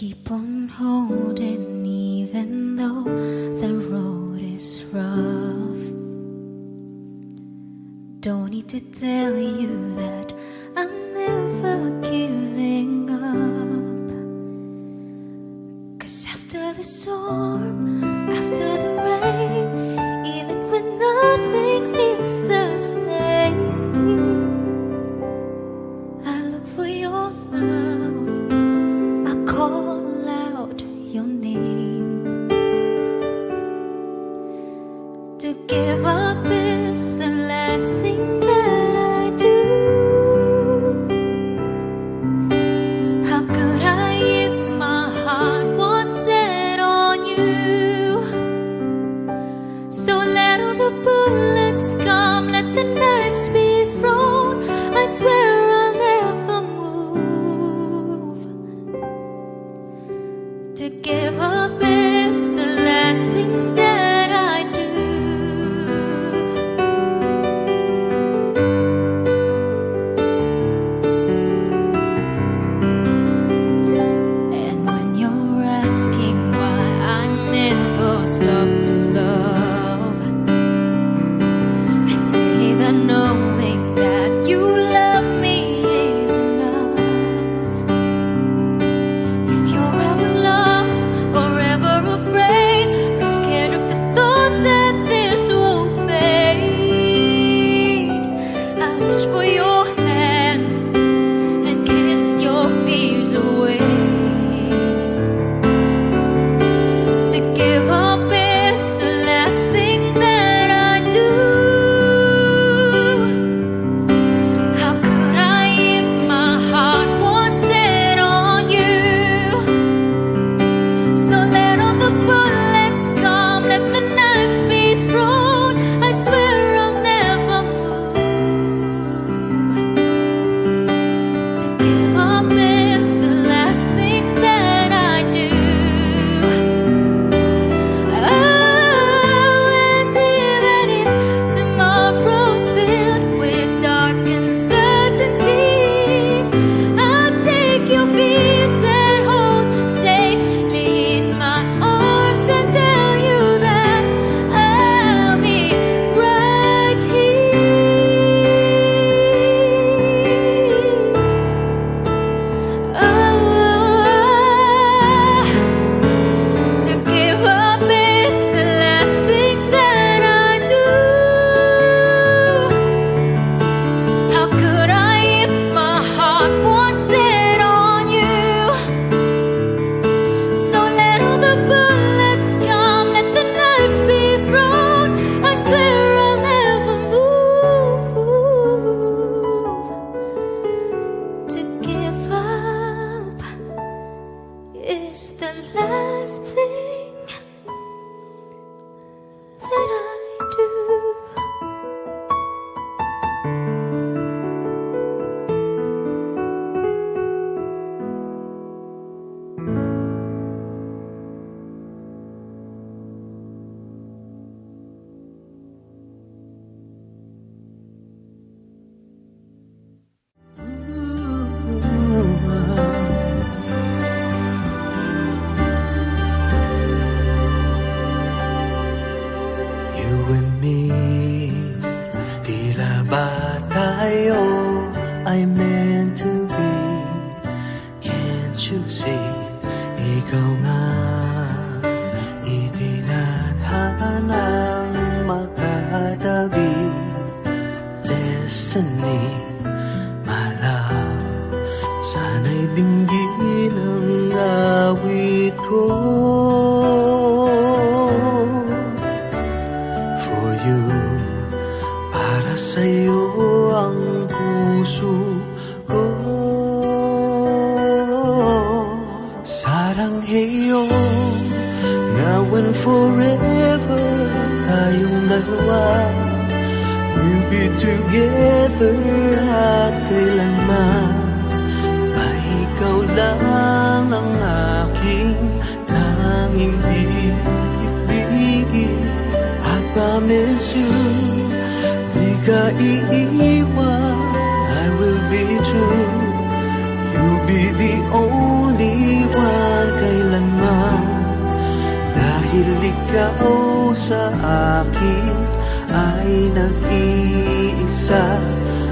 keep on holding even though the road is rough. Don't need to tell you that I'm never giving up. 'Cause after the storm, after the rain, even when nothing feels the same, I look for your love, I call out your name. To give up is the last thing that I do. How could I if my heart was set on you? So let all the bullets come, let the knives be thrown. I swear I'll never move. To give up is the last thing that I do. And when you're asking why I never stop to love, I say that knowing that you love me is enough. If you're ever lost or ever afraid or scared of the thought that this will fade, I'll reach for your hand and kiss your fears away. To give up is the last thing that I do. How could I if my heart was set on you? So let all the bullets come, let the knives be thrown. I swear I'll never move. To give up is the last thing that I do. Oh, and even if tomorrow's filled with dark uncertainties, I'll take your fears and hold you safely in my arms and tell you that I'll be right here. To give up is the last thing that I do. How could I if my heart was set on you? So let all the bullets come, let the knives be thrown. I swear I'll never move. To give up is the last thing that I do. You and me, tila ba tayo ay meant to be? Can't you see? Ikaw nga itinadhanang makatabi. Destiny, my love, sana'y dinggin ang awit ko. For you, para sa'yo ang puso ko. Sarangheyo, now and forever, tayong dalawa. We'll be together at kailanman. Ay ikaw lang ang aking tanging ibigin. I promise you, di ka iiwan. I will be true. You'll be the only one. Dahil ikaw sa akin ay nag-iisa,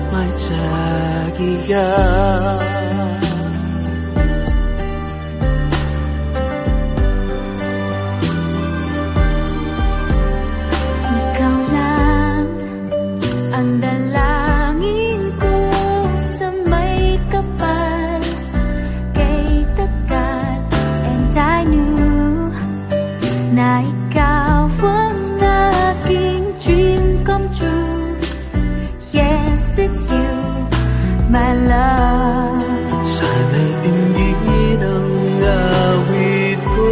may tsagiya. Ikaw lang ang dalangin ko sa may kapal kay tagat, and I knew na ikaw ang aking dream come true. Yes, it's you, my love. Sana'y dinggin ang awit ko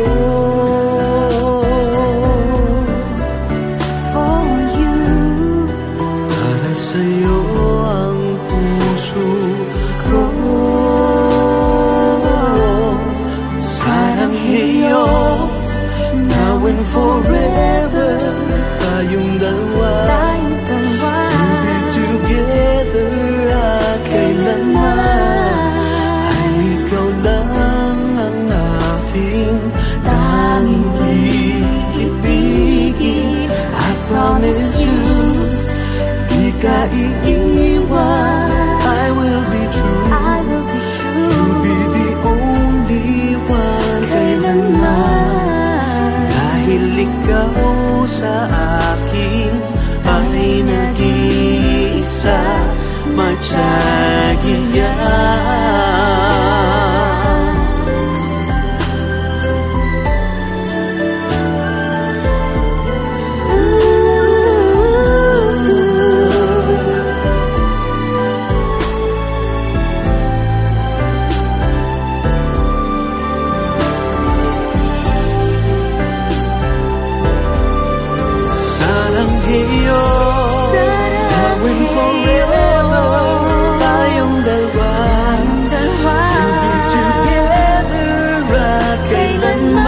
For you, para sa'yo ang puso ko. Sarangheyo, now and forever, tayong dalawa. To be together at kailanman ay ikaw lang ang aking tanging ibigin. I promise you, di ka iiwan. I will be true, I will be true. you'll be the only one kailanman. Dahil ikaw sa akin ay nag-iisa, may tsagiya. Sarangheyo, now and forever, tayong dalawa. To be together at kailanman.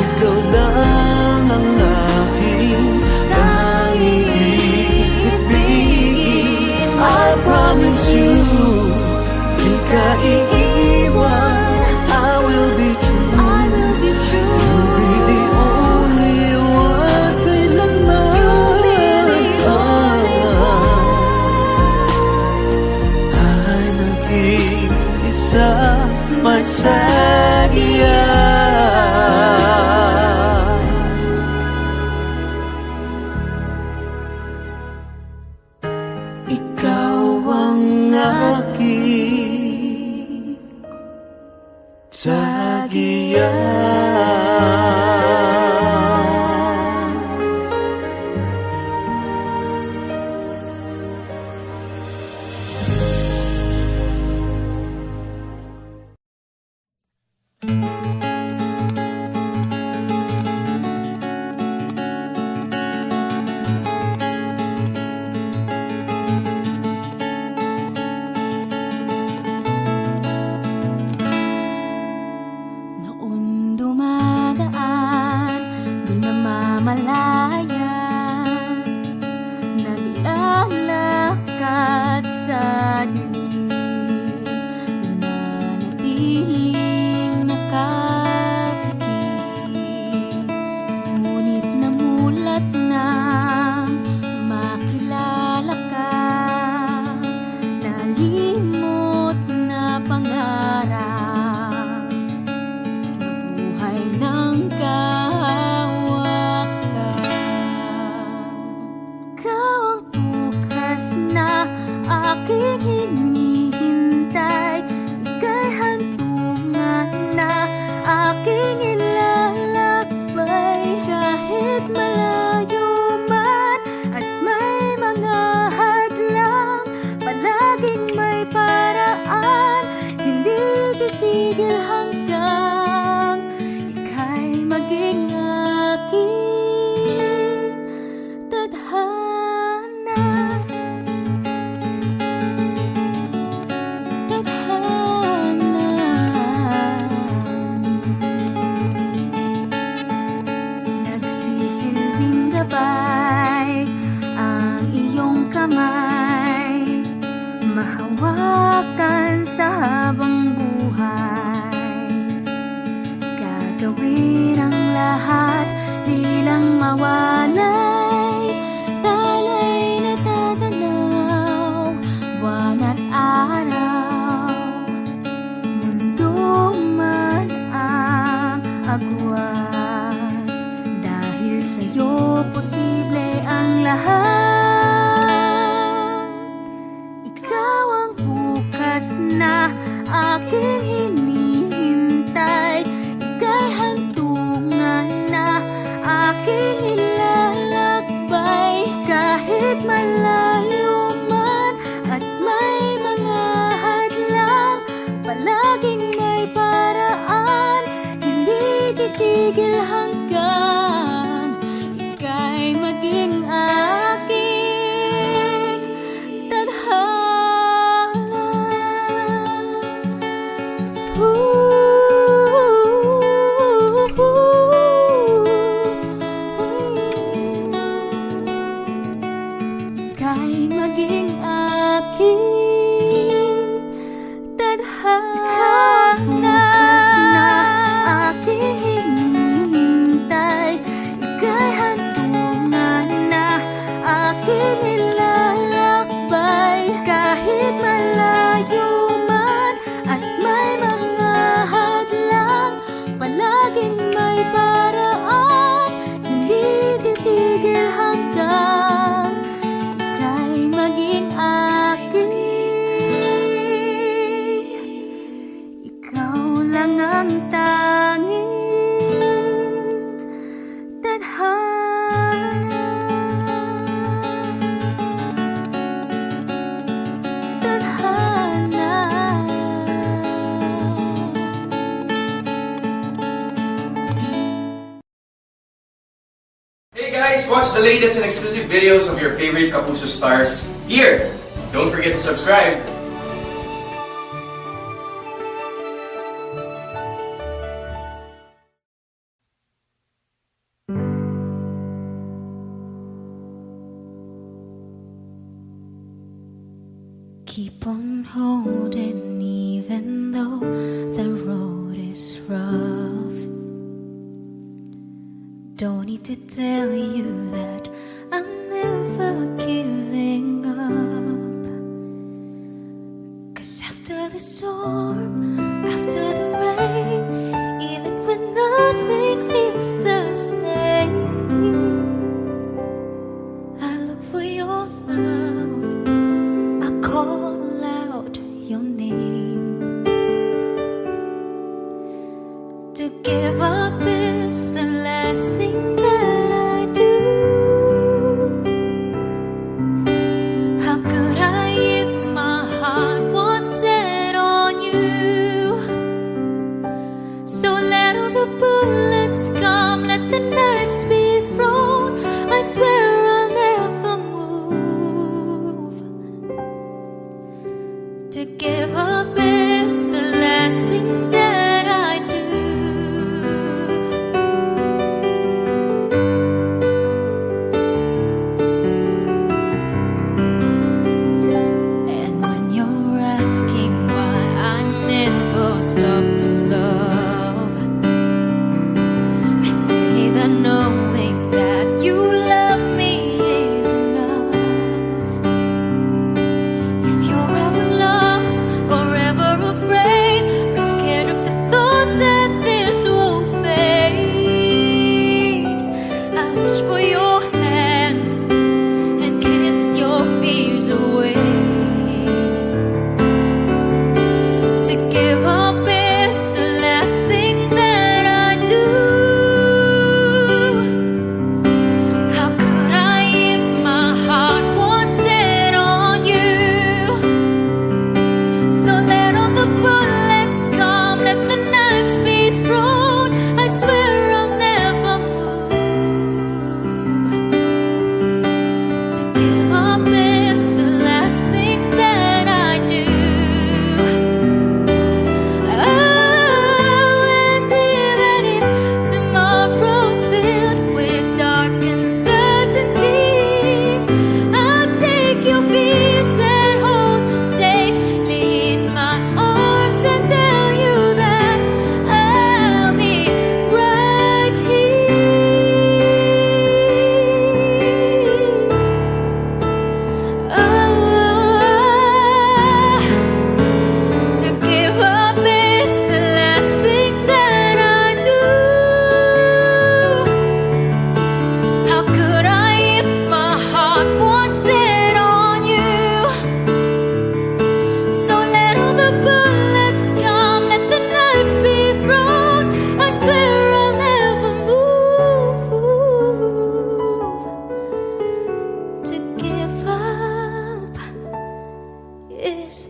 Ikaw lang ang aking tanging ibigin. I promise you, di ka iiwan. I will be true, I will be true. you'll be the only one kailanman. You'll be the only one. Ay nag-iisa, may tsagiya. Ikaw ang aking tsagiya. Noon dumadaan, di namamalayan, naglalakad sa dilim, nananatiling nakatikim. Ngunit namulat nang makilala ka, nalimot na pangarap, buhay ng kahawakan. Ikaw ang bukas na aking hinihintay, ika'y hantungan na aking ilalakbay. Kahit malayo man at may mga hadlang, palaging may paraan, hindi titigil hanggang ika'y maging aking tadhana. Nagsisilbing gabay ang iyong kamay, mahawakan sa habang buhay. Gagawin ang kahit malayo man at may mga hadlang, palaging may paraan, hindi titigil hanggang ika'y maging aking tadhana. Ika'y maging aking tadhana. Bukas na aking hinihintay, ika'y hantungan na aking ilalakbay. Kahit malayo man at may mga hadlang, palaging may paraan, hindi titigil hanggang ika'y maging aking. Ikaw lang ang tanging tadhana. Tadhana. Hey guys, watch the latest and exclusive videos of your favorite Kapuso stars here. Don't forget to subscribe. Keep on holding even though the road is rough. Don't need to tell you that I'm never giving up. 'Cause after the storm, after the rain, even when nothing feels the same, I look for your love, I call out your name. To give up is the last thing that I do.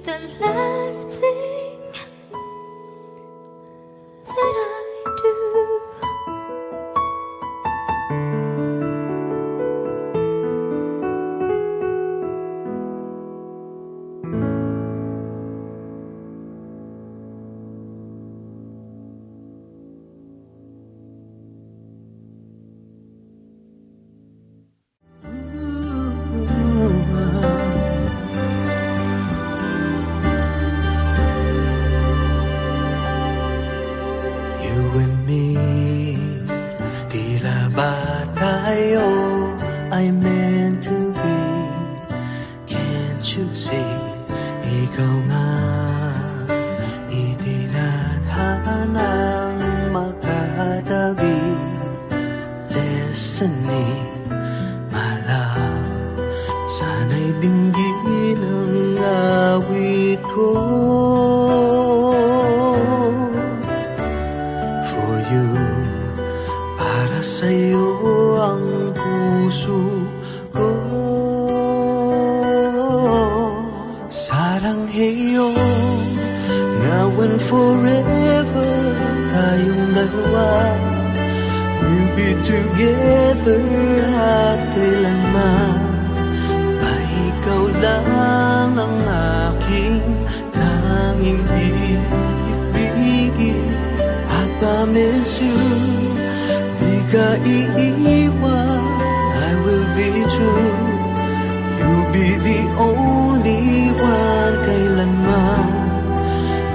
the last thing that I do. I meant to be. Can't you see? Ikaw nga itinadhanang makatabi. Destiny, my love, sana'y dinggin ang awit ko. For you, para sa'yo ang puso ko. Sarangheyo, now and forever, tayong dalawa. We'll be together at kailanman. Pa ikaw lang ang aking tanging ibigin. I promise you, di ka iiwan. I will be true. You'll be the only one kailanman.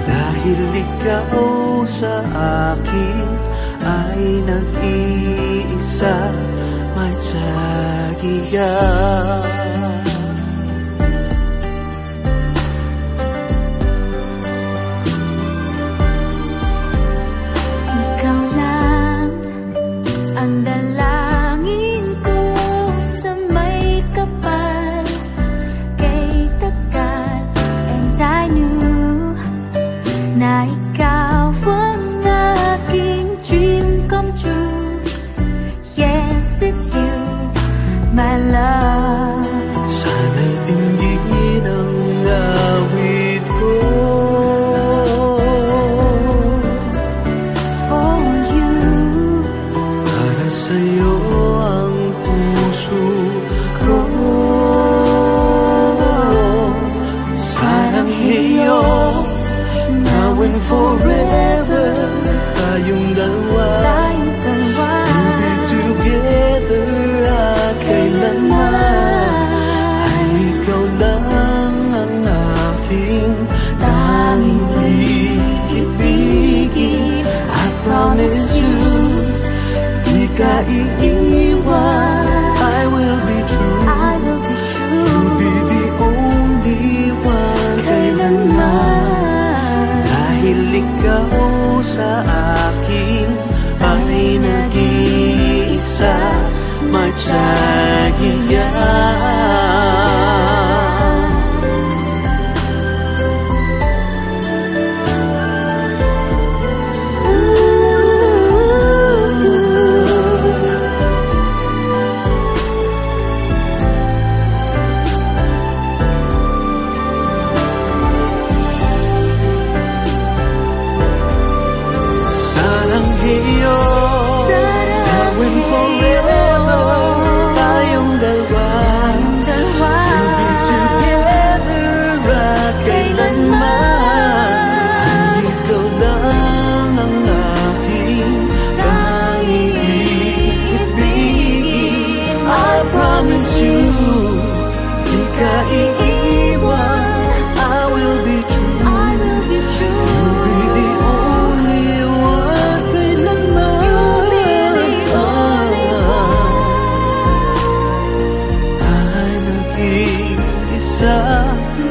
Dahil ikaw sa akin ay nag-iisa, may tsagiya. Na ikaw ang aking dream come true. Yes, it's you, my love. Sana'y dinggin ang awit ko. For you, para sa'yo ang puso ko. Sarangheyo, now and forever, tayong dalawa. We'll be together at kailanman. Ay ikaw lang ang aking tanging ibigin. I promise you, di ka iiwan. I will be true. You'll be the only one kailanman. Dahil ikaw sa akin ay nag-iisa, may tsagiya.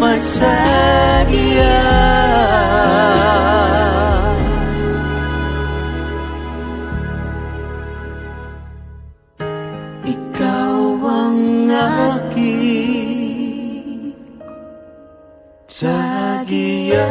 May tsagiya. Ikaw ang aking tsagiya.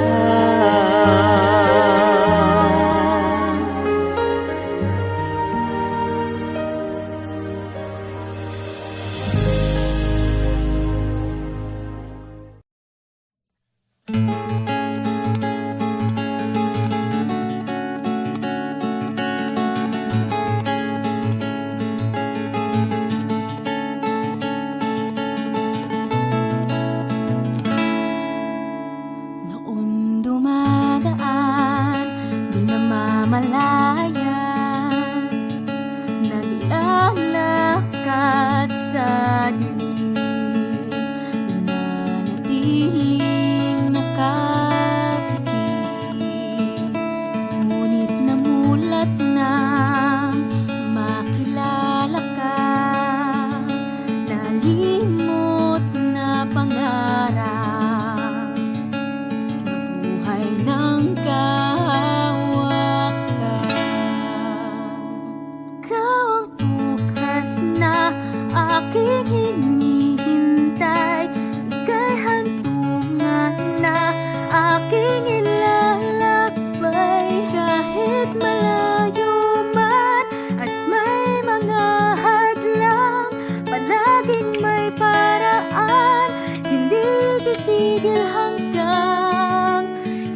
titigil hanggang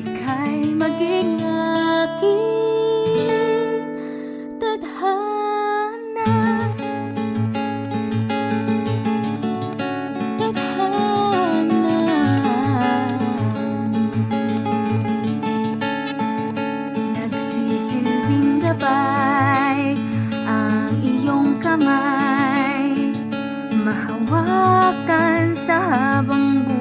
ika'y maging aking tadhana. Nagsisilbing gabay ang iyong kamay, mahawakan sa habang buhay.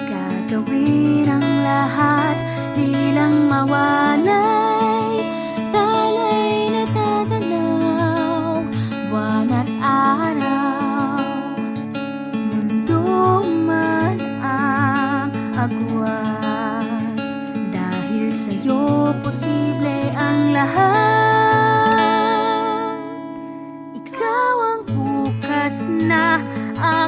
Gagawin ang lahat, di lang mawalay. Talay na tatanaw, buwan at araw, mundo man ang agwat. Dahil sa'yo posible ang lahat. Ikaw ang bukas na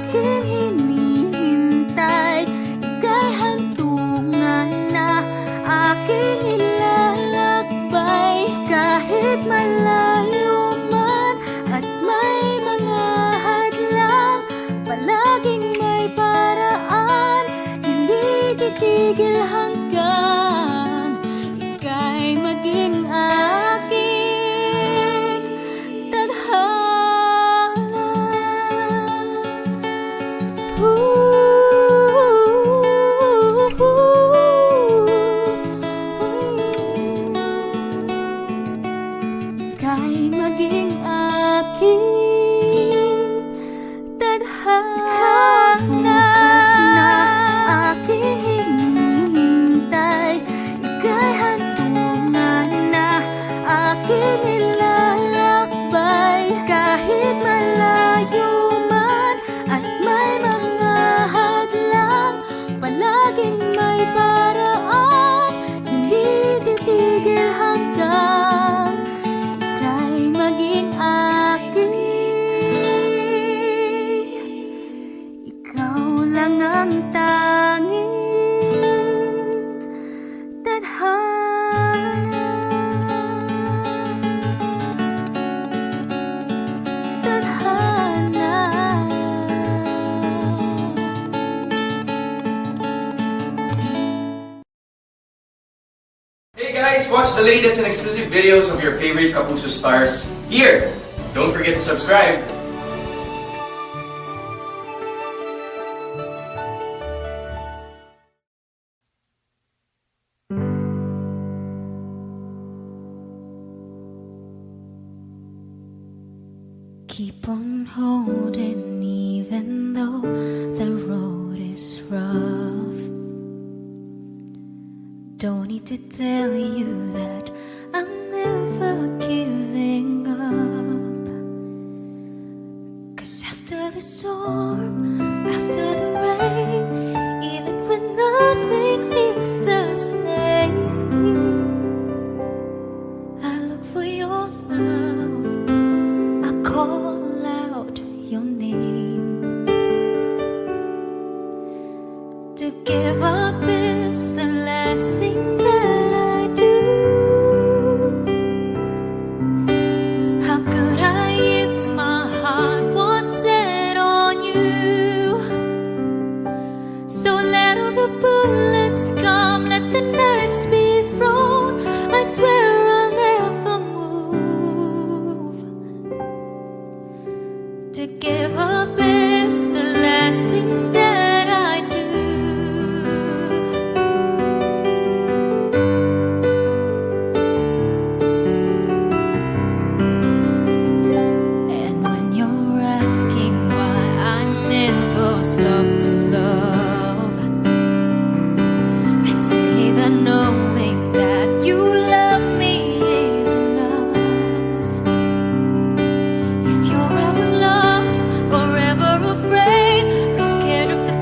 aking hinihintay, ika'y hantungan na aking ilalakbay. Kahit malayo man at may mga hadlang, palaging may paraan, hindi titigil hanggang ika'y maging aking tadhana. Ika'y maging aking tadhana. Bukas na aking hinihintay, ika'y hantungan na aking ilalakbay. Kahit malayo man at may mga hadlang, palaging may paraan, hindi titigil hanggang ika'y maging aking. Ikaw lang ang tanging tadhana. Tadhana. Hey guys, watch the latest and exclusive videos of your favorite Kapuso stars here. Don't forget to subscribe. Keep on holding even though the road is rough. Don't need to tell you that I'm never giving up. 'Cause after the storm, after the rain, even when nothing feels the same, I look for your love, I call out your name. To give up is the last thing that I do. How could I if my heart was set on you? So let all the bullets come, let the knives be thrown, I swear I'll never move. To give up is the last thing that I do. And when you're asking why I never stop to love, I say that knowing that you love me is enough. If you're ever lost or ever afraid or scared of the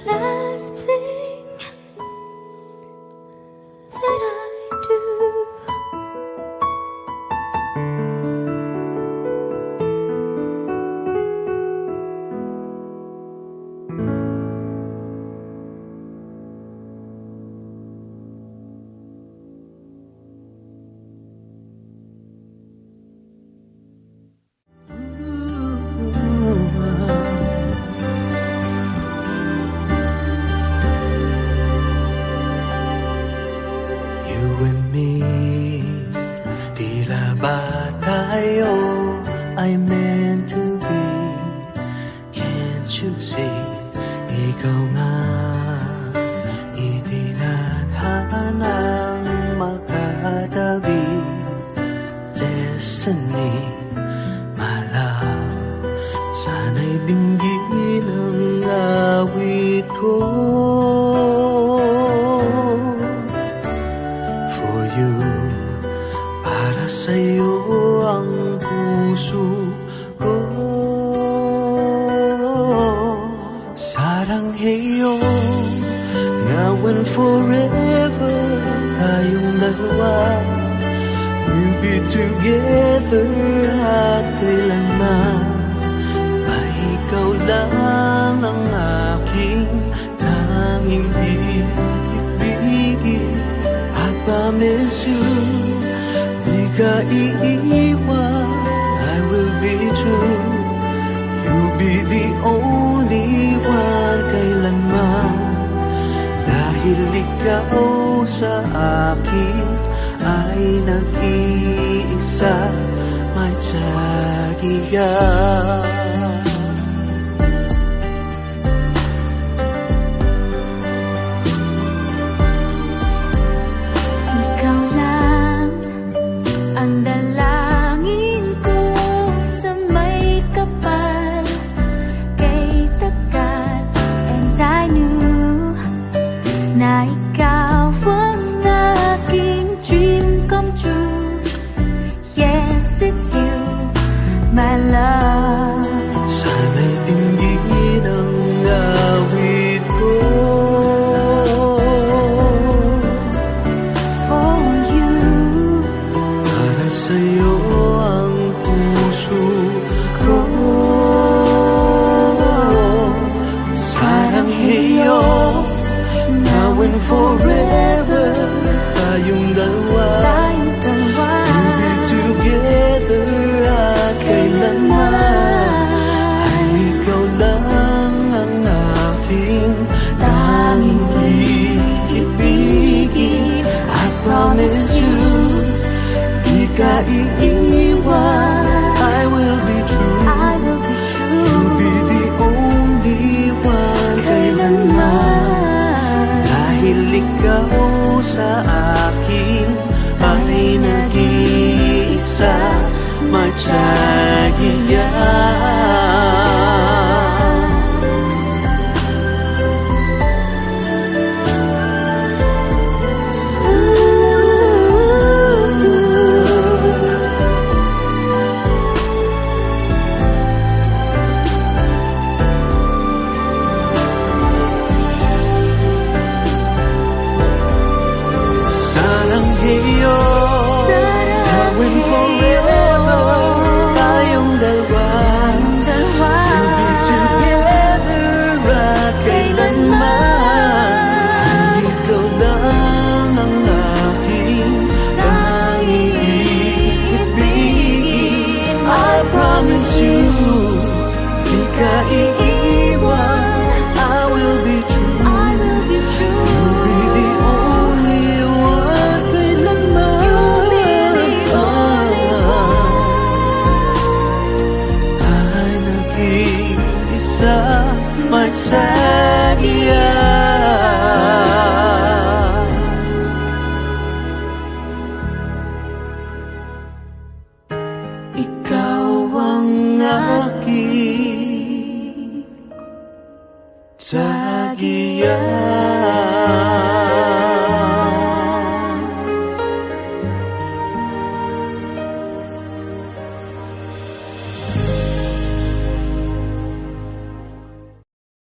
last thing that I do. I meant to be. Can't you see? Ikaw nga itinadhanang makatabi. Destiny, my love, sana'y dinggin ang awit ko. For you, para sa'yo ang puso ko. Sarangheyo, now and forever, tayong dalawa, we'll be together at kailanman. Ba ikaw lang ang aking tanging ibigin. I promise you, di ka iiwan. I will be true. You'll be the only one kailanman. Dahil ikaw sa akin ay nag-iisa, may tsagiya. Na ikaw ang aking dream come true. Yes, it's you, my love. Sana'y dinggin ang awit ko. For you, para sa'yo ang puso ko. Sarangheyo, now and forever, tayong dalawa, we'll be together at kailanman. Ay ikaw lang ang aking tanging ibigin. I promise you, di ka iiwan. I will be true. You'll be the only one kailanman. Dahil ikaw sa akin ay nag-iisa, may tsagiya. Sarangheyo, now and forever, tayong dalawa, we'll be together at kailanman. Ikaw lang ang aking tanging ibigin. I promise you, di ka iiwan.